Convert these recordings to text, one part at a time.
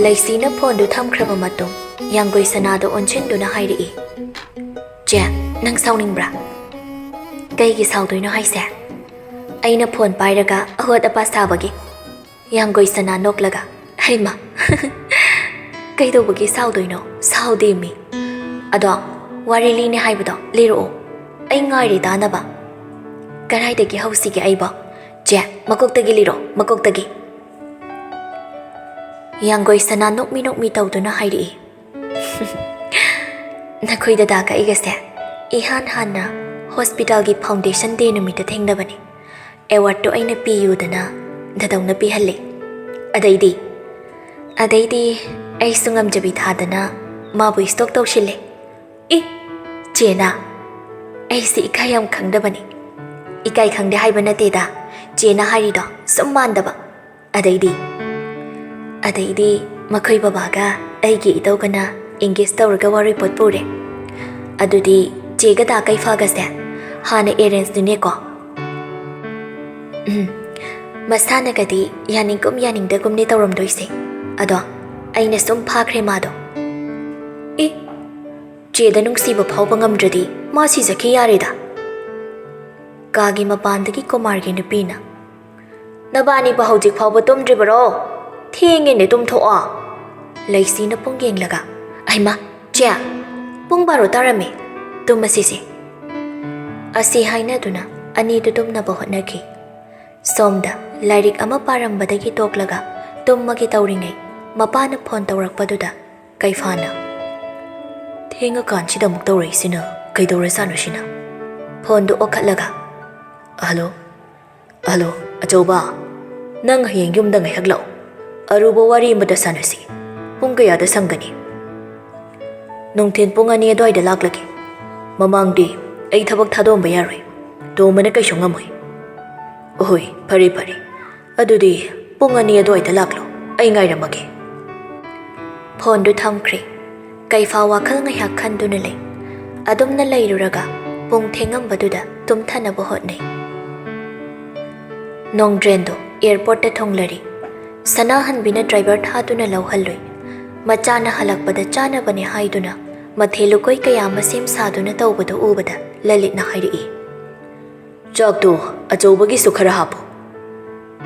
Laisina phone du thamkraba matung yanggoi sanado onchenduna hairi. Je, nang sauningbra. Kaigi saudoino haise. Aina phone pairaga ahot apa sabagi. Yanggoi sana noklaga. Haima. Kaidobagi saudoino saude mi. Ado wari line haibado liro. Ai ngairi danaba. Karaidagi hausigi aiba. Je, makoktagi liro, makoktagi. Yanggoi sana nokmi tauduna hairi. Nakoi dadaga igase. Ihan hana hospital gi foundation day numita thengnabani. Award to aina piyu dana dadawna pihalle. Adaidi ai sungam jabi thadana mabu stock tawshille. Jena ai si ikayam khangdabani. Ikai khangde haiba nateda. Jena harido summandaba. Adaidi makhoi babaga aigi idawgana engage tawraga wari potpure. Adudi jega da kai fagase hana arrange dune ko. Masana gadi yaningdagum ni tawramdoise. Ado aina sum phakre mado. Jeda nungsiba phawba ngamdradi ma sijaki yareda. Kagi mapandagi komargi nupina. Nabani ba hojik phawba tumdribaro. Thenge ne tumthoa. Laisina pung yenglaga. Aima, Chia, pung baro tarame. Tumasisi. Asi haina duna ani tutum na bahonagi. Somda lairik ama parambadagi toklaga tummagi tauringai mapana phone tawrakpaduda kaifana. Thenga kanchida muk tawraisina kaidawra sanusina. Phone du okhatlaga. Hello. Achoba. Nang hayeng yumda ngai haglaw. Aruba wari mada sanasi. Pung kayada sanggani. Nungthin pung ani adwaida laklagi. Mamangdi ay thabak thadom bayaroi. Domana kay shungamoy. Ohoy, pari. Adudi pung ani adwaida laklo. Ay ngairamage. Phone du thamkri. Kay fa wakal ngay hakkan dunalay. Adom na layruraga. Pung thengam baduda tumthana bohotnay. Nong drendo airport ta thonglari. Sanahan bina driver thaduna lawhalloi. Machana halakpada chana bani haiduna. Mathelukoi kaya masim saduna tawbado ubada lalit na hairi. Chakto achobagi sukhara hapo.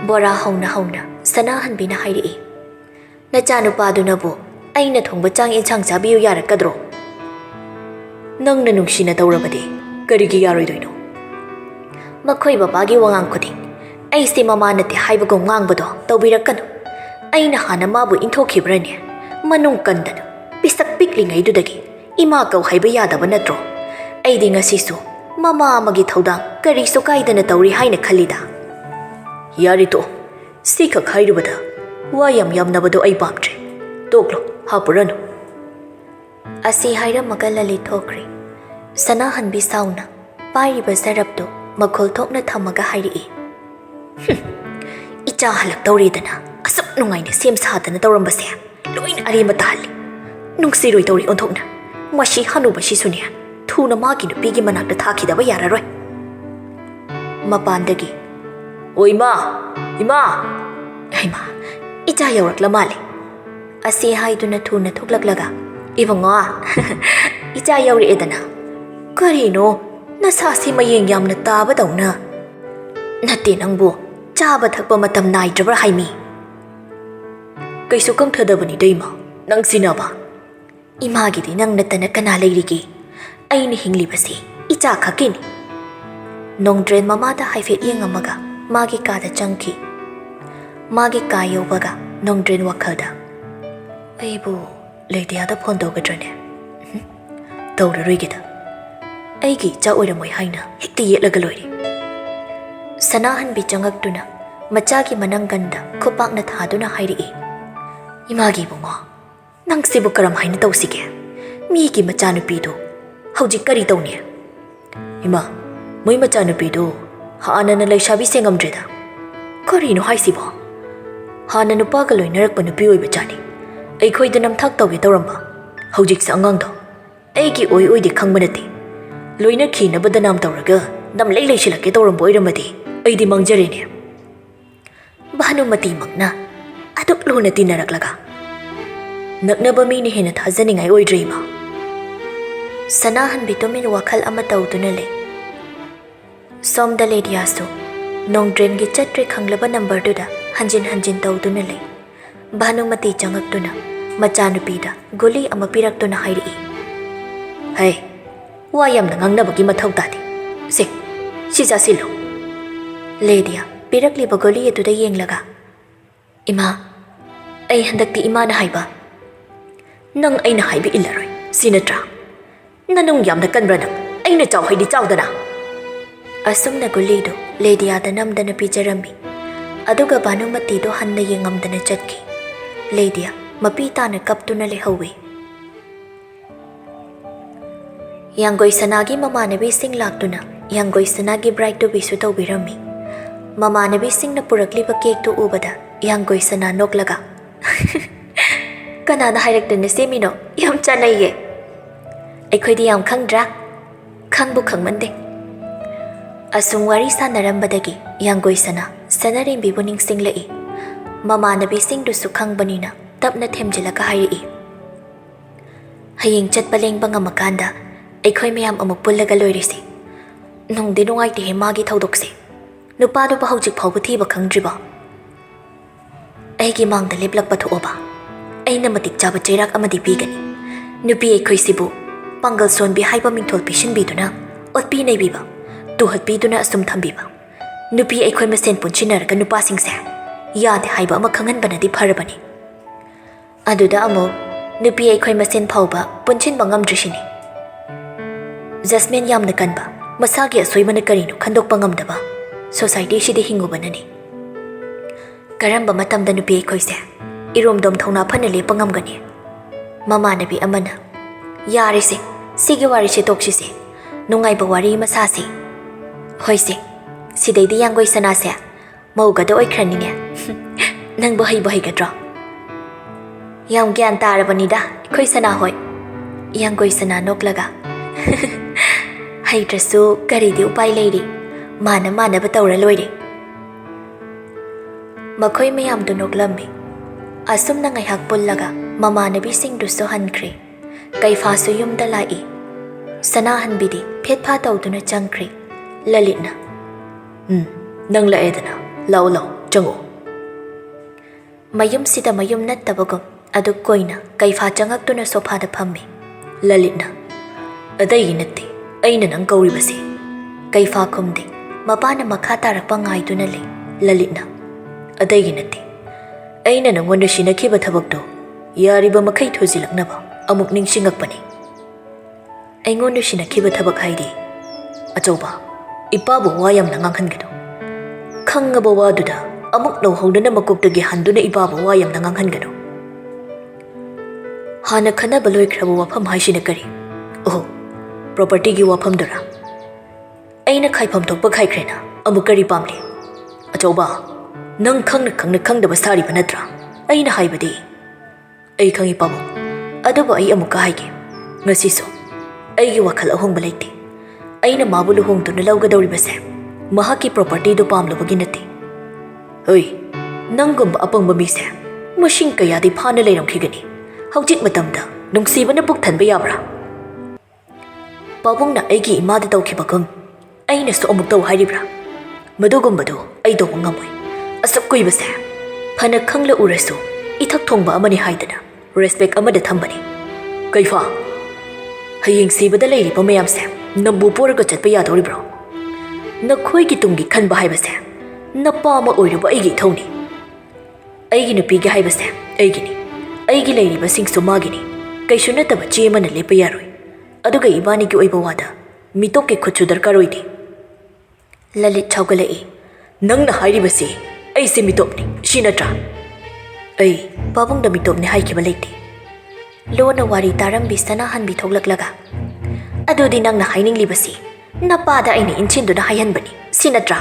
Bora hauna sanahan bina hairi. Nachanu paduna bo aina thongba chang inchang chabiyu yarakadro. Nang nanungshina tawrabade karigi yaroidoino. Makhoi babagi wangang khuding. Ay si mama nati haibagong ngangbado tawbirakkanu. Ay hana mabu intokhibrani. Manung kandana. Pisak pikling ay dudagi. Ima kaw haiba yadaba natro. Ay di nga sisu. Mama magi thawdang kariso kaidana tawri haina khalida. Yarito. Sikak hairubada. Wayam nabado ay pamtre. Toklo hapurano. Asi haira magalali thokri. Sanahan bisauna. Pairiba sarapto makhol thokna thamaga hairi. Icha halak tawridana. Asap nungay na siyam sadana tawrambase. Loin ari matahali. Nung siroy tawri onthokna. Mashi hanuba shisunya. Thuna magi nupigi manakna thakidaba yararoy. Mapandagi. O ima! Ay ma, icha yawrakla mali. Asi haiduna thuna thuklaklaga. Iba nga. Icha yawri edana. Karino, nasasi mayeng yamna taba daw na. Nati nangbo, chaba thakpa matam naidrabra haimi. Kaisu kang thadabani dayma, nang sinaba. Imagidi nang natana kana layrigi. Ay ni hinglibasi, icha kakini. Nong dren mamada haifet yengamaga, magi kada changki. Magi kayo baga, nong dren wakalda. Aybu, laydiyada pondo gadrane. Tawra rigida. Aygi cha oiramoy haina, hikti yetlagaloyri. Sanahan bichangagduna, machagi manangganda, kupak na thaduna hairi. Imagi bungo, nang sibu karam haina tawsige. Migi machanupido, haujik kari tawniya. Ima, may machanupido, haana na layshabi sengamdreda. Kari no hai sibo. Haana no pagaloy narakpa nupiyoy bachani. Ay ko'y danamthak tawgi tawramba. Haujik sa angangdo. Ay ki oy di kang manati. Loy na ki na badanam tawraga, namlaylay sila ki tawrambo ay ramadi. Ay di mangjari niya. Bahano matimag na, atok lo na tinaraklaga. ꯅꯛꯅꯕ ꯃꯤꯅ ꯍꯦꯟꯅ ꯊꯥꯖꯅꯤꯡꯉꯥꯏ ꯑꯣꯏꯗ꯭ꯔꯦ ꯏꯃꯥ ꯁꯅꯥꯍꯟꯕꯤ ꯇꯨꯃꯤꯟ ꯋꯥꯈꯜ ꯑꯃ ꯇꯧꯗꯨꯅ ꯂꯩ ꯁꯣꯝꯗ ꯂꯦꯗꯤꯌꯥꯁꯨ ꯅꯣꯡꯗ꯭ꯔꯦꯟꯒꯤ ꯆꯠꯇ꯭ꯔꯦ ꯈꯪꯂꯕ ꯅꯝꯕꯔꯗꯨꯗ ꯍꯟꯖꯤꯟ ꯍꯟꯖꯤꯟ ꯇꯧꯗꯨꯅ ꯂꯩ ꯚꯥꯅꯨꯃꯇꯤ ꯆꯪꯉꯛꯇꯨꯅ ꯃꯆꯥꯅꯨꯄꯤꯗ ꯒꯨꯂꯤ ꯑꯃ ꯄꯤꯔꯛꯇꯨꯅ ꯍꯥꯏꯔꯛꯏ ꯍꯩ ꯋꯥ ꯌꯥꯝꯅ ꯉꯥꯡꯅꯕꯒꯤ ꯃꯊꯧ ꯇꯥꯗꯦ ꯁꯤ ꯆꯥꯁꯤꯜꯂꯨ ꯂꯦꯗꯤꯌꯥ ꯄꯤꯔꯛꯂꯤꯕ ꯒꯨꯂꯤ ꯑꯗꯨꯗ ꯌꯦꯡꯂꯒ ꯏꯃꯥ ꯑꯩ ꯍꯟꯗꯛꯇꯤ ꯏꯃꯥꯅ ꯍꯥꯏꯕ ꯅꯪ ꯑꯩꯅ ꯍꯥꯏꯕ ꯏꯜꯂꯔꯣꯏ ꯁꯤ ꯅꯠꯇ꯭ꯔꯥ ꯅꯅꯨꯡ ꯌꯥꯝꯅ ꯀꯟꯕ꯭ꯔꯥ ꯅꯪ ꯑꯩꯅ ꯆꯥꯎ ꯍꯩꯗꯤ ꯆꯥꯎꯗꯅ ꯑꯁꯨꯝꯅ ꯒꯨꯂꯤꯗꯨ ꯂꯦꯗꯤꯌꯥꯗ ꯅꯝꯗꯅ ꯄꯤꯖꯔꯝꯃꯤ ꯑꯗꯨꯒ ꯚꯥꯅꯨꯃꯇꯤꯗꯣ ꯍꯟꯅ ꯌꯦꯡꯉꯝꯗꯅ ꯆꯠꯈꯤ ꯂꯦꯗꯤꯌꯥ ꯃꯄꯤ ꯇꯥꯅ ꯀꯞꯇꯨꯅ ꯂꯩꯍꯧꯏ ꯌꯥꯡꯒꯣꯏ ꯁꯅꯥꯒꯤ ꯃꯃꯥꯟꯅꯕꯤꯁꯤꯡ ꯂꯥꯛꯇꯨꯅ ꯌꯥꯡꯒꯣꯏ ꯁꯅꯥꯒꯤ ꯕ꯭ꯔꯥꯏꯗꯇꯨꯕꯤꯁꯨ ꯇꯧꯕꯤꯔꯝꯃꯤ ꯃꯃꯥꯟꯅꯕꯤꯁꯤꯡꯅ ꯄꯨꯔꯛꯂꯤꯕ ꯀꯦꯛꯇꯨ ꯎꯕꯗ ꯌꯥꯡꯒꯣꯏ ꯁꯅꯥ ꯅꯣꯛꯂꯒ ꯀꯅꯥꯅ ꯍꯥꯏꯔꯛꯇꯨꯅ ꯁꯦꯝꯃꯤꯅꯣ ꯌꯥꯝ ꯆꯥꯟꯅꯩꯌꯦ ꯑꯩꯈꯣꯏꯗꯤ ꯌꯥꯝ ꯈꯪꯗ꯭ꯔꯥ ꯈꯪꯕꯨ ꯈꯪꯃꯟꯗꯦ ꯑꯁꯨꯝ ꯋꯥꯔꯤ ꯁꯥꯟꯅꯔꯝꯕꯗꯒꯤ ꯌꯥꯡꯒꯣꯏ ꯁꯅꯥ ꯁꯅꯥꯔꯦꯝꯕꯤꯕꯨ ꯅꯤꯡꯁꯤꯡꯂꯛꯏ ꯃꯃꯥꯟꯅꯕꯤꯁꯤꯡꯗꯨꯁꯨ ꯈꯪꯕꯅꯤꯅ ꯇꯞꯅ ꯊꯦꯝꯖꯤꯜꯂꯒ ꯍꯥꯏꯔꯛꯏ ꯍꯌꯦꯡ ꯆꯠꯄ ꯂꯦꯡꯕ ꯉꯝꯃꯀꯥꯟꯗ ꯑꯩꯈꯣꯏ ꯃꯌꯥꯝ ꯑꯃꯨꯛ ꯄꯨꯜꯂꯒ ꯂꯣꯏꯔꯤꯁꯤ ꯅꯨꯡꯗꯤ ꯅꯨꯡꯉꯥꯏꯇꯦꯍꯦ ꯃꯥꯒꯤ ꯊꯧꯗꯣꯛꯁꯦ ꯅꯨꯄꯥꯗꯨꯕꯨ ꯍꯧꯖꯤꯛ ꯐꯥꯎꯕ ꯊꯤꯕ ꯈꯪꯗ꯭ꯔꯤꯕ ꯑꯩꯒꯤ ꯃꯥꯡꯗ ꯂꯦꯞꯂꯛꯄ ꯊꯣꯛꯑꯕ ꯑꯩꯅ ꯃꯇꯤꯛ ꯆꯥꯕ ꯆꯩꯔꯥꯛ ꯑꯃꯗꯤ ꯄꯤꯒꯅꯤ ꯅꯨꯄꯤ ꯑꯩꯈꯣꯏꯁꯤꯕꯨ ꯄꯥꯡꯒꯜ ꯁꯣꯟꯕꯤ ꯍꯥꯏꯕ ꯃꯤꯡꯊꯣꯜ ꯄꯤꯁꯤꯟꯕꯤꯗꯨꯅ ꯑꯣꯠꯄꯤ ꯅꯩꯕꯤꯕ ꯇꯨꯍꯠꯄꯤꯗꯨꯅ ꯑꯁꯨꯝ ꯊꯝꯕꯤꯕ ꯅꯨꯄꯤ ꯑꯩꯈꯣꯏ ꯃꯁꯦꯟ ꯄꯨꯟꯁꯤꯟꯅꯔꯒ ꯅꯨꯄꯥꯁꯤꯡꯁꯦ ꯌꯥꯗꯦ ꯍꯥꯏꯕ ꯑꯃ ꯈꯪꯍꯟꯕꯅꯗꯤ ꯐꯔꯕꯅꯤ ꯑꯗꯨꯗ ꯑꯃꯨꯛ ꯅꯨꯄꯤ ꯑꯩꯈꯣꯏ ꯃꯁꯦꯟ ꯐꯥꯎꯕ ꯄꯨꯟꯁꯤꯟꯕ ꯉꯝꯗ꯭ꯔꯤꯁꯤꯅꯤ ꯖꯁꯃꯦꯟ ꯌꯥꯝꯅ ꯀꯟꯕ ꯃꯁꯥꯒꯤ ꯑꯁꯣꯏꯕꯅ ꯀꯔꯤꯅꯣ ꯈꯟꯗꯣꯛꯄ ꯉꯝꯗꯕ ꯁꯣꯁꯥꯏꯇꯤꯁꯤꯗ ꯍꯤꯡꯉꯨꯕꯅꯅꯤ ꯀꯔꯝꯕ ꯃꯇꯝꯗ ꯅꯨꯄꯤ ꯑꯩꯈꯣꯏꯁꯦ ꯏꯔꯣꯝꯗꯣꯝ ꯊꯧꯅꯥ ꯐꯅ ꯂꯦꯞꯄ ꯉꯝꯒꯅꯤ ꯃꯃꯥꯟꯅꯕꯤ ꯑꯃꯅ ꯌꯥꯔꯤꯁꯦ ꯁꯤꯒꯤ ꯋꯥꯔꯤꯁꯦ ꯇꯣꯛꯁꯤꯁꯦ ꯅꯨꯡꯉꯥꯏꯕ ꯋꯥꯔꯤ ꯑꯃ ꯁꯥꯁꯤ ꯍꯣꯏꯁꯦ ꯁꯤꯗꯩꯗꯤ ꯌꯥꯡꯒꯣꯏ ꯁꯅꯥꯁꯦ ꯃꯧꯒꯗ ꯑꯣꯏꯈ꯭ꯔꯅꯤꯅꯦ ꯅꯪꯕꯨ ꯍꯩꯕꯨ ꯍꯩꯒꯗ꯭ꯔꯣ ꯌꯥꯝ ꯒ꯭ꯌꯥꯟ ꯇꯥꯔꯕꯅꯤꯗ ꯑꯩꯈꯣꯏ ꯁꯅꯥ ꯍꯣꯏ ꯌꯥꯡꯒꯣꯏ ꯁꯅꯥ ꯅꯣꯛꯂꯒ ꯍꯩꯇ꯭ꯔꯁꯨ ꯀꯔꯤꯗꯤ ꯎꯄꯥꯏ ꯂꯩꯔꯤ ꯃꯥꯅ ꯃꯥꯅꯕ ꯇꯧꯔ ꯂꯣꯏꯔꯦ ꯃꯈꯣꯏ ꯃꯌꯥꯝꯗꯨ ꯅꯣꯛꯂꯝꯃꯤ ꯑꯁꯨꯝꯅ ꯉꯥꯏꯍꯥꯛ ꯄꯨꯜꯂꯒ ꯃꯃꯥꯟꯅꯕꯤꯁꯤꯡꯗꯨꯁꯨ ꯍꯟꯈ꯭ꯔꯦ ꯀꯩꯐꯥꯁꯨ ꯌꯨꯝꯗ ꯂꯥꯛꯏ ꯁꯅꯥꯍꯟꯕꯤꯗꯤ ꯐꯦꯠꯐꯥ ꯇꯧꯗꯨꯅ ꯆꯪꯈ꯭ꯔꯦ ꯂꯂꯤꯠꯅ ꯅꯪ ꯂꯥꯛꯑꯦꯗꯅ ꯂꯥꯛꯑꯣ ꯂꯥꯛꯑꯣ ꯆꯪꯉꯣ ꯃꯌꯨꯝꯁꯤꯗ ꯃꯌꯨꯝ ꯅꯠꯇꯕꯒꯨꯝ ꯑꯗꯨ ꯀꯣꯏꯅ ꯀꯩꯐꯥ ꯆꯪꯉꯛꯇꯨꯅ ꯁꯣꯐꯥꯗ ꯐꯝꯃꯤ ꯂꯂꯤꯠꯅ ꯑꯇꯩꯒꯤ ꯅꯠꯇꯦ ꯑꯩꯅ ꯅꯪ ꯀꯧꯔꯤꯕꯁꯦ ꯀꯩꯐꯥ ꯈꯨꯝꯗꯦ ꯃꯄꯥꯅ ꯃꯈꯥ ꯇꯥꯔꯛꯄ ꯉꯥꯏꯗꯨꯅ ꯂꯩ ꯂꯂꯤꯠꯅ ꯑꯇꯩꯒꯤ ꯅꯠꯇꯦ ꯑꯩꯅ ꯅꯪꯉꯣꯟꯗ ꯁꯤꯟꯅꯈꯤꯕ ꯊꯕꯛꯇꯣ ꯌꯥꯔꯤꯕ ꯃꯈꯩ ꯊꯨꯖꯤꯜꯂꯛꯅꯕ ꯑꯃꯨꯛ ꯅꯤꯡꯁꯤꯡꯉꯛꯄꯅꯤ ꯑꯩꯉꯣꯟꯗ ꯁꯤꯟꯅꯈꯤꯕ ꯊꯕꯛ ꯍꯥꯏꯗꯤ ꯑꯆꯧꯕ ꯏꯄꯥꯕꯨ ꯋꯥ ꯌꯥꯝꯅ ꯉꯥꯡꯍꯟꯒꯅꯨ ꯈꯪꯉꯕ ꯋꯥꯗꯨꯗ ꯑꯃꯨꯛ ꯂꯧꯍꯧꯗꯅ ꯃꯀꯣꯛꯇꯒꯤ ꯍꯟꯗꯨꯅ ꯏꯄꯥꯕꯨ ꯋꯥ ꯌꯥꯝꯅ ꯉꯥꯡꯍꯟꯒꯅꯨ ꯍꯥꯟꯅ ꯈꯟꯅꯕ ꯂꯣꯏꯈ꯭ꯔꯕ ꯋꯥꯐꯝ ꯍꯥꯏꯁꯤꯅ ꯀꯔꯤ ꯑꯣꯍꯣ ꯄ꯭ꯔꯣꯄꯔꯇꯤꯒꯤ ꯋꯥꯐꯝꯗꯨꯔꯥ ꯑꯩꯅ ꯈꯥꯏꯐꯝ ꯊꯣꯛꯄ ꯈꯥꯏꯈ꯭ꯔꯦꯅ ꯑꯃꯨꯛ ꯀꯔꯤ ꯄꯥꯝꯂꯤ ꯑꯆꯧꯕ ꯅꯪ ꯈꯪꯅ ꯈꯪꯅ ꯈꯪꯗꯕ ꯁꯥꯔꯤꯕ ꯅꯠꯇ꯭ꯔꯥ ꯑꯩꯅ ꯍꯥꯏꯕꯗꯤ ꯑꯩ ꯈꯪꯏ ꯄꯥꯕꯨꯡ ꯑꯗꯨꯕꯨ ꯑꯩ ꯑꯃꯨꯛꯀ ꯍꯥꯏꯒꯦ ꯉꯁꯤꯁꯨ ꯑꯩꯒꯤ ꯋꯥꯈꯜ ꯑꯍꯣꯡꯕ ꯂꯩꯇꯦ ꯑꯩꯅ ꯃꯥꯕꯨ ꯂꯨꯍꯣꯡꯗꯨꯅ ꯂꯧꯒꯗꯧꯔꯤꯕꯁꯦ ꯃꯍꯥꯛꯀꯤ ꯄ꯭ꯔꯣꯄꯔꯇꯤꯗꯨ ꯄꯥꯝꯂꯨꯕꯒꯤ ꯅꯠꯇꯦ ꯍꯣꯏ ꯅꯪꯒꯨꯝꯕ ꯑꯄꯪꯕ ꯃꯤꯁꯦ ꯃꯁꯤꯡ ꯀꯌꯥꯗꯤ ꯐꯥꯅ ꯂꯩꯔꯝꯈꯤꯒꯅꯤ ꯍꯧꯖꯤꯛ ꯃꯇꯝꯗ ꯅꯨꯡꯁꯤꯕꯅ ꯄꯨꯛ ꯊꯟꯕ ꯌꯥꯕ꯭ꯔꯥ ꯄꯥꯕꯨꯡꯅ ꯑꯩꯒꯤ ꯏꯃꯥꯗ ꯇꯧꯈꯤꯕꯒꯨꯝ ꯑꯩꯅꯁꯨ ꯑꯃꯨꯛ ꯇꯧ ꯍꯥꯏꯔꯤꯕ꯭ꯔꯥ ꯃꯗꯨꯒꯨꯝꯕꯗꯨ ꯑꯩ ꯇꯧꯕ ꯉꯝꯃꯣꯏ ꯑꯁꯨꯛ ꯀꯨꯏꯕꯁꯦ ꯐꯅ ꯈꯪꯂ ꯎꯔꯁꯨ ꯏꯊꯛ ꯊꯣꯡꯕ ꯑꯃꯅꯤ ꯍꯥꯏꯗꯅ ꯔꯦꯁꯄꯦꯛ ꯑꯃꯗ ꯊꯝꯕꯅꯤ ꯀꯩꯐꯥ ꯍꯌꯦꯡ ꯁꯤꯕꯗ ꯂꯩꯔꯤꯕ ꯃꯌꯥꯝꯁꯦ ꯅꯝꯕꯨ ꯄꯣꯔꯒ ꯆꯠꯄ ꯌꯥꯗꯧꯔꯤꯕ꯭ꯔꯣ ꯅꯈꯣꯏꯒꯤ ꯇꯨꯡꯒꯤ ꯈꯟꯕ ꯍꯥꯏꯕꯁꯦ ꯅꯄꯥ ꯑꯃ ꯑꯣꯏꯔꯨꯕ ꯑꯩꯒꯤ ꯏꯊꯧꯅꯤ ꯑꯩꯒꯤ ꯅꯨꯄꯤꯒꯤ ꯍꯥꯏꯕꯁꯦ ꯑꯩꯒꯤꯅꯤ ꯑꯩꯒꯤ ꯂꯩꯔꯤꯕꯁꯤꯡꯁꯨ ꯃꯥꯒꯤꯅꯤ ꯀꯩꯁꯨ ꯅꯠꯇꯕ ꯆꯦ ꯑꯃꯅ ꯂꯦꯞꯄ ꯌꯥꯔꯣꯏ ꯑꯗꯨꯒ ꯏꯕꯥꯅꯤꯒꯤ ꯑꯣꯏꯕ ꯋꯥꯗ ꯃꯤꯇꯣꯞꯀꯤ ꯈꯨꯠꯁꯨ ꯗꯔꯀꯥꯔ ꯑꯣꯏꯗꯦ ꯂꯂꯤꯠ ꯁꯥꯎꯒꯠꯂꯛꯏ ꯅꯪꯅ ꯍꯥꯏꯔꯤꯕꯁꯤ ꯑꯩꯁꯦ ꯃꯤꯇꯣꯞꯅꯤ ꯁꯤ ꯅꯠꯇ꯭ꯔꯥ ꯑꯩ ꯄꯥꯕꯨꯡꯗ ꯃꯤꯇꯣꯞꯅꯤ ꯍꯥꯏꯈꯤꯕ ꯂꯩꯇꯦ ꯂꯣꯟꯅ ꯋꯥꯔꯤ ꯇꯥꯔꯝꯕꯤ ꯁꯅꯥꯍꯟꯕꯤ ꯊꯣꯛꯂꯛꯂꯒ ꯑꯗꯨꯗꯤ ꯅꯪꯅ ꯍꯥꯏꯅꯤꯡꯂꯤꯕꯁꯤ ꯅꯄꯥꯗ ꯑꯩꯅ ꯏꯟꯁꯤꯟꯗꯨꯅ ꯍꯥꯏꯍꯟꯕꯅꯤ ꯁꯤ ꯅꯠꯇ꯭ꯔꯥ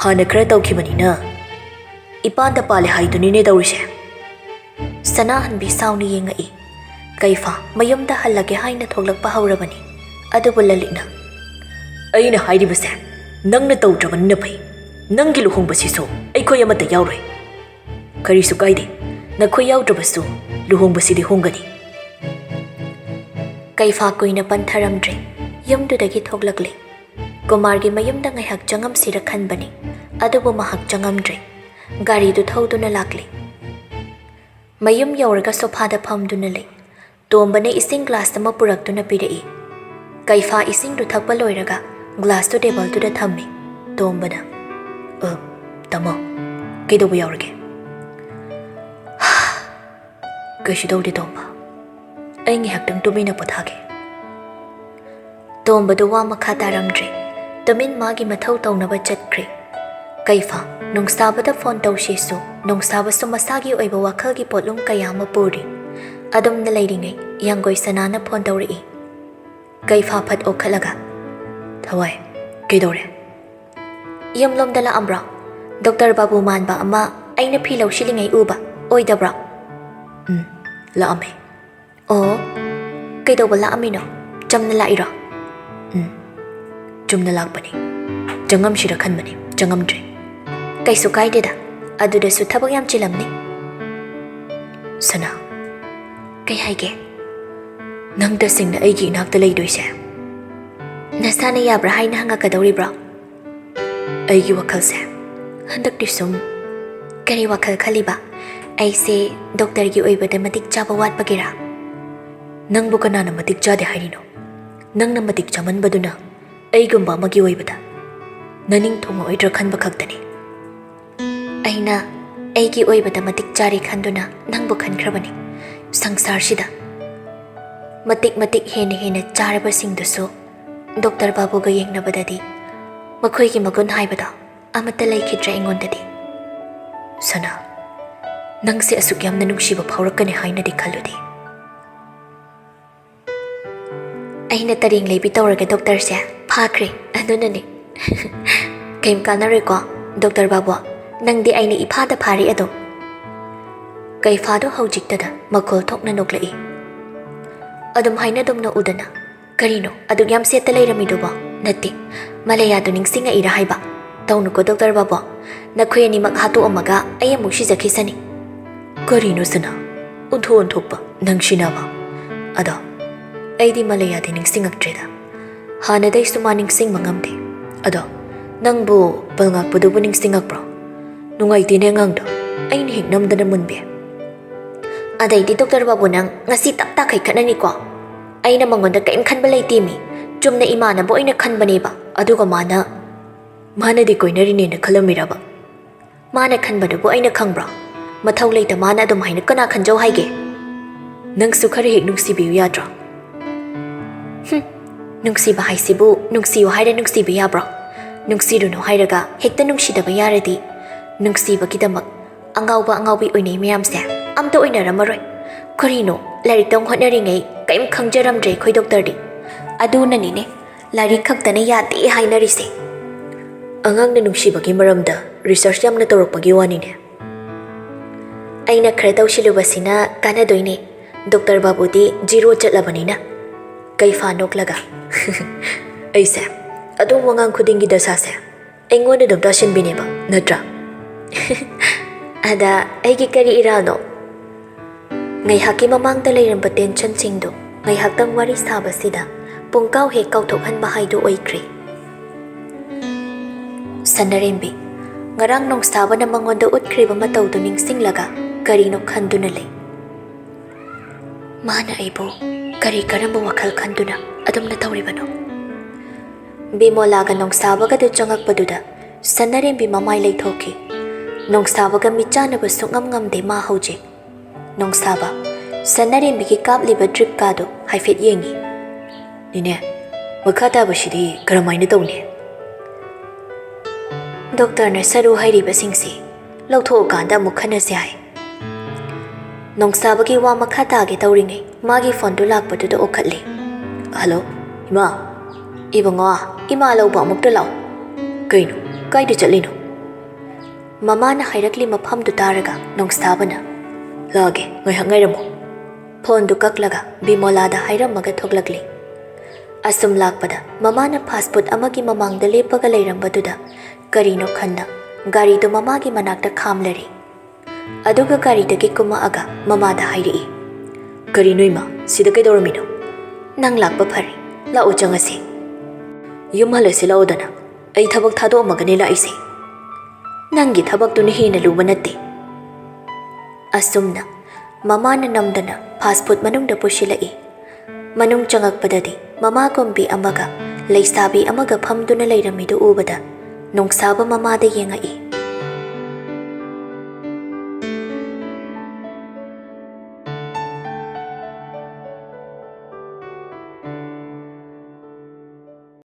ꯍꯥꯟꯅ ꯈꯔ ꯇꯧꯈꯤꯕꯅꯤꯅ ꯏꯄꯥꯟꯗ ꯄꯥꯜꯂꯦ ꯍꯥꯏꯗꯨꯅꯤꯅꯦ ꯇꯧꯔꯤꯁꯦ ꯁꯅꯥꯍꯟꯕꯤ ꯁꯥꯎꯅ ꯌꯦꯡꯉꯛꯏ ꯀꯩꯐꯥ ꯃꯌꯨꯝꯗ ꯍꯜꯂꯒꯦ ꯍꯥꯏꯅ ꯊꯣꯛꯂꯛꯄ ꯍꯧꯔꯕꯅꯤ ꯑꯗꯨꯕꯨ ꯂꯂꯤꯠꯅ ꯑꯩꯅ ꯍꯥꯏꯔꯤꯕꯁꯦ ꯅꯪꯅ ꯇꯧꯗ꯭ꯔꯕꯅꯤꯅ ꯐꯩ ꯅꯪꯒꯤ ꯂꯨꯍꯣꯡꯕꯁꯤꯁꯨ ꯑꯩꯈꯣꯏ ꯑꯃꯠꯇ ꯌꯥꯎꯔꯣꯏ ꯀꯔꯤꯁꯨ ꯀꯥꯏꯗꯦ Nakhoi yaudrabassu luhongbasidi hongani. Kaifa kuina pantharamdre yumdudagi thoglakle. Kumargi mayumda ngaihak changamsira khanbani. Adubu mahak changamdre. Garidu thauduna lakle. Mayum yauraga sophada phamduna lei. Tombane ising glass tama puraktuna pirai. Kaifa ising du thakpa loiraga glass to table to the thammi. Tombana. Tamo. Kaidobu yaurage. Kaisu dawdi tomba. Ay ngaihak tumina pothage. Tomba do wa makha taramdre. Tamin magi mathau tawnaba chatkre. Kaifa nungsabada phone tawsisu nungsabasu masagi oiba wakhalgi potlum kayama puri. Adum na leiringai yanggoi sanana phone tawri. Kaifa phat okhalaga. Thawai kaidore. Yamlom dala ambra. Dr. Babu manba ama aina philau shilingai uba oidabra. La ame. Oh, kaidoba la amino. Jamna la ira. Jumna lakpani. Jangam shira khanbani. Jangam dre. Kaisu kaideda. Aduda su thabak yam chilamni. Sana. Kai haige. Nang da singna aigi nakta leidoise. Nasana yabra haina hanga kadawribra. Aigi wakhalse. Handak disum. Kari wakhal khaliba. Aise doctor gi oibada matik chaba wat pagira. Nang bu kanana matik chade hairino. Nang na matik chaman baduna. Aigumba magi oibada. Naning thonga oidra khanba khaktani. Aina aigi oibada matik chari khanduna nang bu khankrabani. Sangsar sida. Matik hena charaba singdusu. Dr. Babu ga yengnabadadi. Makhoi gi magun haibada. Amata laikhidra ingondadi. Sana. Nang si asuk yamna nungshiba phaurakani hainadi khaludi. Aina taring leibi tawraga doctor se phakre adunani. Kaim kanare ko Dr. Babu nangdi aina iphada phari ado. Kaifa do haujiktada makol thokna noklai. Adum haina dumna udana. Karino aduk yam seta leirami do ba natti malaya do ningsinga ira haiba. Tawnu ko Dr. Babu nakhoi ani mak hatu amaga ayamuk shizakhisani. Karino sana unthon thokpa nangshina ba. Ada aidi malaya de ningsingaktreda. Hana dai suma ningsing mangamde. Ada nangbu balngak pudubu ningsingakpro. Nungai tine ngangda aini hignamdana munbe. Adai di Dr. Babu nang ngasi tak kai khanani ko. Aina mangonda kaim khanba leitimi. Chumna imana bo aina khanbani ba. Aduga mana di koinari ne khalamira ba. Mana khanbadu bo aina khangbra. Mathau leita mana adum haina kana khanjau haige. Nang su khari hik nungsi biu yadra. Nungsi ba haisibu nungsi haira nungsi biya bra. Nungsi runo hairaga hekta nungsi da bayaradi. Nungsi ba kidamak angaubi oinai miyam se. Amta oinaramaroi. Karino larik tong hotnaringai kaim khangjaramdre khoi doctor di. Adu nanine larik khaktana yate hainarise. Angang na nungsi bagi maramda research yamna tawrakpagi wanine. Aina khara tawsilubasina kanadoine. Dr. Babu di zero chatlabanina. Kaifa noklaga. Aise adum wangang khudingi dasase. Engone dum dashin bineba natra. Ada aigi kari irano. Ngaihaki mamangda leiramba tension singdo ngaihaktang wari sabasida pungkaw he kauthokhanba haidu oikre. Sanarembi ngarang nong saba na mangonda utkriba matawdo ningsinglaga karino khanduna lay. Mana aibo kari karamba wakhal khanduna adum na tawribano. Bimolaga nong sabaga do changakpaduda sanarembi mamay lay thoki. Nong sabaga michanaba sungam de ma hauje. Nong saba sanarembi ki kapliba drip kado haifet yengi. Nine makata bashidi karamaina tawne. Doctor na saru hairiba singsi lautho kanda mukhana se hai. Nong saba ki wa makhata ge tawringai magi phone do lakpadu do okhatle. Hello ima ibanga ima lawba mukta law. Kaino kaida chatlino. Mama na hairakli mafam du taraga nong saba na lage ngairamo. Phone du kaklaga bimola da hairamaga thoglakli. Asum lakpada mama na passport amagi mamangda lepaga leirambadu da karino khanda gari do mama gi manakta khamlari. ꯑꯗꯨꯒ ꯒꯥꯔꯤꯗꯒꯤ ꯀꯨꯝꯃꯛꯑꯒ ꯃꯃꯥꯗ ꯍꯥꯏꯔꯛꯏ, "ꯀꯔꯤꯅꯣ ꯏꯃꯥ, ꯁꯤꯗ ꯀꯩꯗꯧꯔꯝꯃꯤꯅꯣ? ꯅꯪ ꯂꯥꯛꯄ ꯐꯔꯦ, ꯂꯥꯛꯑꯣ ꯆꯪꯉꯁꯤ꯫ ꯌꯨꯝ ꯍꯜꯂꯁꯤ ꯂꯥꯛꯑꯣꯗꯅ, ꯑꯩ ꯊꯕꯛ ꯊꯥꯗꯣꯛꯑꯝꯃꯒꯅꯤ ꯂꯥꯛꯏꯁꯦ꯫ ꯅꯪꯒꯤ ꯊꯕꯛꯇꯨꯅ ꯍꯦꯟꯅ ꯂꯨꯕ ꯅꯠꯇꯦ." ꯑꯁꯨꯝꯅ ꯃꯃꯥꯅ ꯅꯝꯗꯅ ꯐꯥꯁ ꯐꯨꯗ ꯃꯅꯨꯡꯗ ꯄꯨꯁꯤꯜꯂꯛꯏ꯫ ꯃꯅꯨꯡ ꯆꯪꯉꯛꯄꯗꯗꯤ ꯃꯃꯥ ꯀꯨꯝꯕꯤ ꯑꯃꯒ ꯂꯩꯁꯥꯕꯤ ꯑꯃꯒ ꯐꯝꯗꯨꯅ ꯂꯩꯔꯝꯃꯤꯗꯨ ꯎꯕꯗ ꯅꯣꯡꯁꯥꯕ ꯃꯃꯥꯗ ꯌꯦꯡꯉꯛꯏ꯫